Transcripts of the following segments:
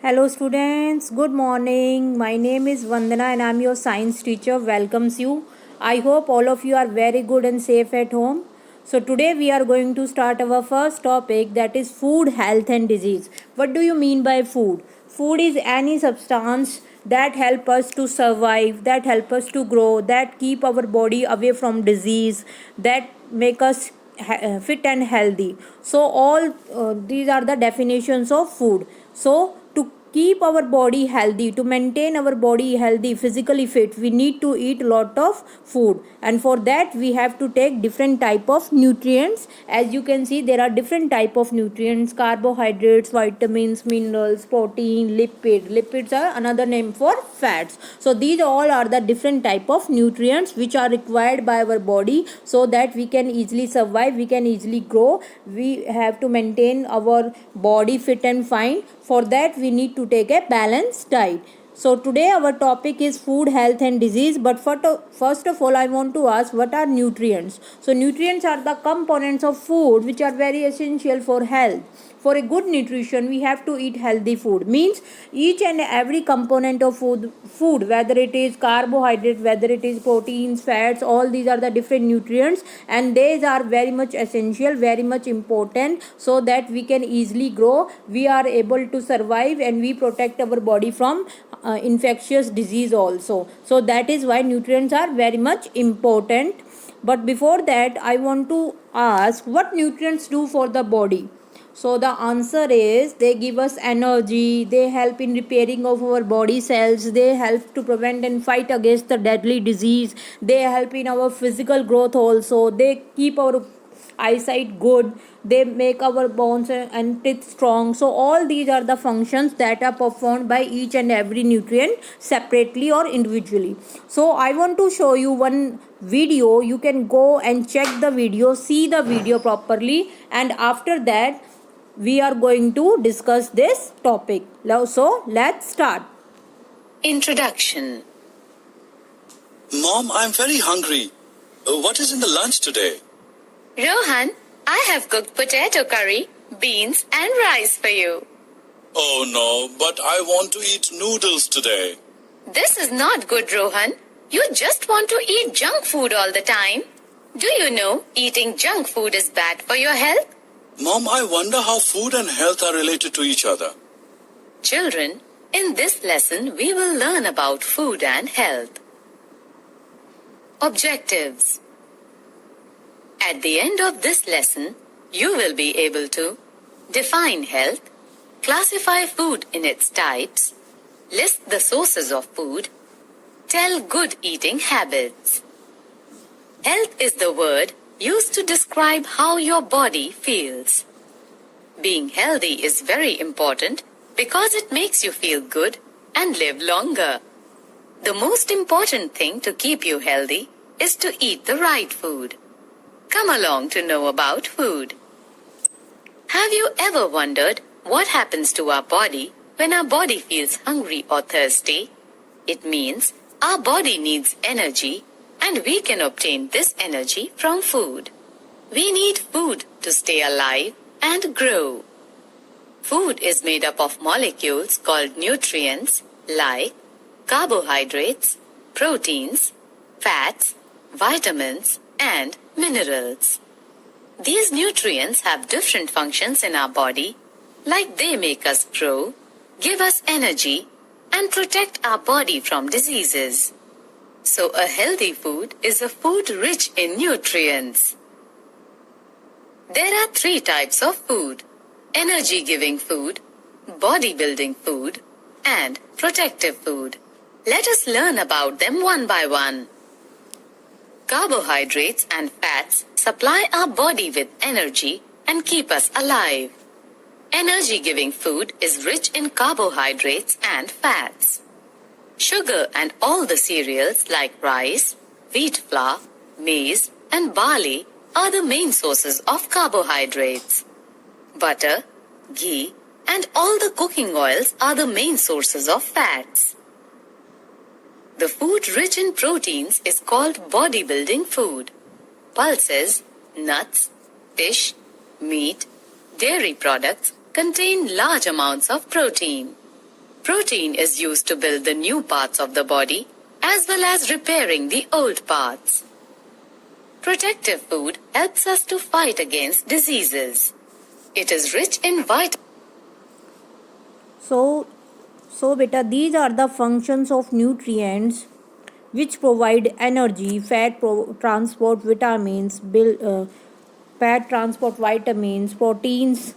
Hello students, good morning. My name is Vandana and I am your science teacher. Welcomes you. I hope all of you are very good and safe at home. So today we are going to start our first topic, that is food, health and disease. What do you mean by food? Food is any substance that help us to survive, that help us to grow, that keep our body away from disease, that make us fit and healthy. So all these are the definitions of food. So to keep our body healthy, to maintain our body healthy, physically fit, we need to eat a lot of food, and for that we have to take different type of nutrients. As you can see, there are different type of nutrients: carbohydrates, vitamins, minerals, protein, lipids are another name for fats. So these all are the different type of nutrients which are required by our body so that we can easily survive, we can easily grow, we have to maintain our body fit and fine. For that we need to take a balanced diet. So today our topic is food, health and disease. But first of all, I want to ask, what are nutrients? So nutrients are the components of food which are very essential for health. For a good nutrition, we have to eat healthy food. Means each and every component of food, whether it is carbohydrate, whether it is proteins, fats, all these are the different nutrients, and these are very much essential, very much important, so that we can easily grow, we are able to survive, and we protect our body from infectious disease also. So that is why nutrients are very much important. But before that, I want to ask, what nutrients do for the body? So the answer is, they give us energy, they help in repairing of our body cells, they help to prevent and fight against the deadly disease, they help in our physical growth also, they keep our eyesight good, they make our bones and teeth strong. So all these are the functions that are performed by each and every nutrient separately or individually. So I want to show you one video. You can go and check the video, see the video properly, and after that we are going to discuss this topic. So let's start. Introduction. Mom, I'm very hungry. What is in the lunch today? Rohan, I have cooked potato curry, beans and rice for you. Oh no, but I want to eat noodles today. This is not good, Rohan. You just want to eat junk food all the time. Do you know eating junk food is bad for your health? Mom, I wonder how food and health are related to each other. Children, in this lesson we will learn about food and health. Objectives. At the end of this lesson, you will be able to define health, classify food in its types, list the sources of food, tell good eating habits. Health is the word used to describe how your body feels. Being healthy is very important because it makes you feel good and live longer. The most important thing to keep you healthy is to eat the right food. Come along to know about food. Have you ever wondered what happens to our body when our body feels hungry or thirsty? It means our body needs energy, and we can obtain this energy from food. We need food to stay alive and grow. Food is made up of molecules called nutrients like carbohydrates, proteins, fats, vitamins, and minerals. These nutrients have different functions in our body, like they make us grow, give us energy, and protect our body from diseases. So a healthy food is a food rich in nutrients. There are 3 types of food: energy-giving food, body-building food, and protective food. Let us learn about them one by one. Carbohydrates and fats supply our body with energy and keep us alive. Energy-giving food is rich in carbohydrates and fats. Sugar and all the cereals like rice, wheat flour, maize, and barley are the main sources of carbohydrates. Butter, ghee, and all the cooking oils are the main sources of fats. The food rich in proteins is called bodybuilding food. Pulses, nuts, fish, meat, dairy products contain large amounts of protein. Protein is used to build the new parts of the body as well as repairing the old parts. Protective food helps us to fight against diseases. It is rich in vitamins. So beta, these are the functions of nutrients which provide energy, transport vitamins, fat transport vitamins, proteins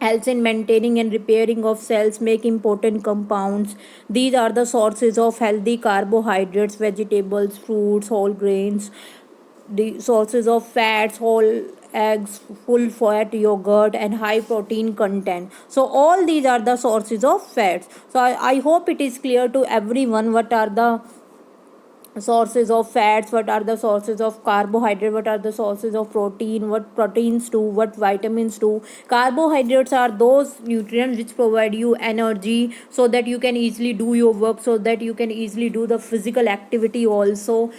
helps in maintaining and repairing of cells, make important compounds. These are the sources of healthy carbohydrates, vegetables, fruits, whole grains, the sources of fats, whole eggs, full fat yogurt, and high protein content. So all these are the sources of fats. So I hope it is clear to everyone what are the sources of fats, what are the sources of carbohydrate, what are the sources of protein, what proteins do, what vitamins do. Carbohydrates are those nutrients which provide you energy so that you can easily do your work, so that you can easily do the physical activity also.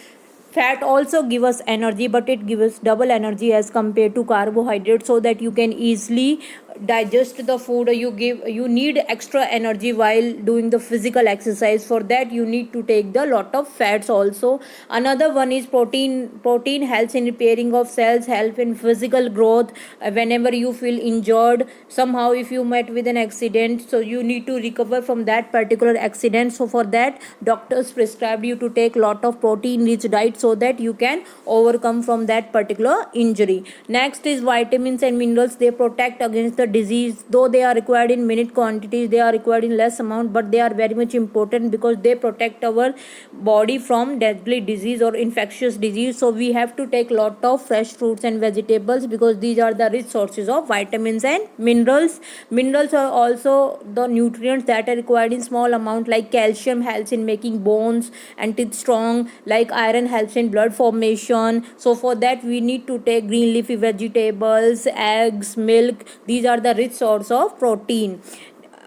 Fat also give us energy, but it gives us double energy as compared to carbohydrate, so that you can easily digest the food. You need extra energy while doing the physical exercise. For that you need to take the lot of fats also. Another one is protein helps in repairing of cells, help in physical growth. Whenever you feel injured somehow, if you met with an accident, so you need to recover from that particular accident. So for that doctors prescribed you to take lot of protein rich diet, so that you can overcome from that particular injury. Next is vitamins and minerals. They protect against the disease, though they are required in minute quantities, they are required in less amount, but they are very much important because they protect our body from deadly disease or infectious disease. So we have to take lot of fresh fruits and vegetables, because these are the rich sources of vitamins and minerals. Minerals are also the nutrients that are required in small amount, like calcium helps in making bones and teeth strong, like iron helps in blood formation. So for that we need to take green leafy vegetables, eggs, milk. These are the rich source of protein,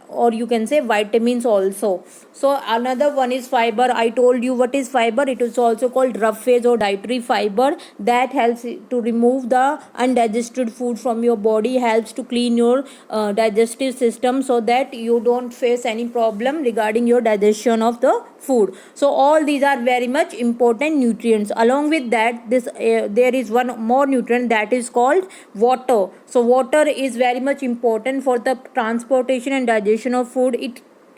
or you can say vitamins also. So another one is fiber. I told you what is fiber. It is also called rough phase or dietary fiber, that helps to remove the undigested food from your body, helps to clean your digestive system, so that you don't face any problem regarding your digestion of the food. So all these are very much important nutrients. Along with that, there is one more nutrient, that is called water. So water is very much important for the transportation and digestion of food.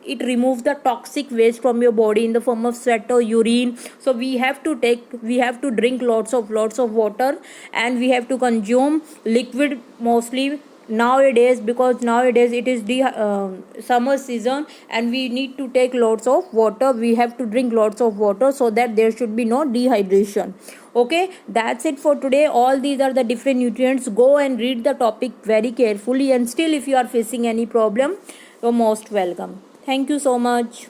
It removes the toxic waste from your body in the form of sweat or urine. So we have to drink lots of water, and we have to consume liquid mostly nowadays, because nowadays it is the summer season, and we need to take lots of water. We have to drink lots of water, so that there should be no dehydration. Okay, that's it for today. All these are the different nutrients. Go and read the topic very carefully, and still if you are facing any problem, you're most welcome. Thank you so much.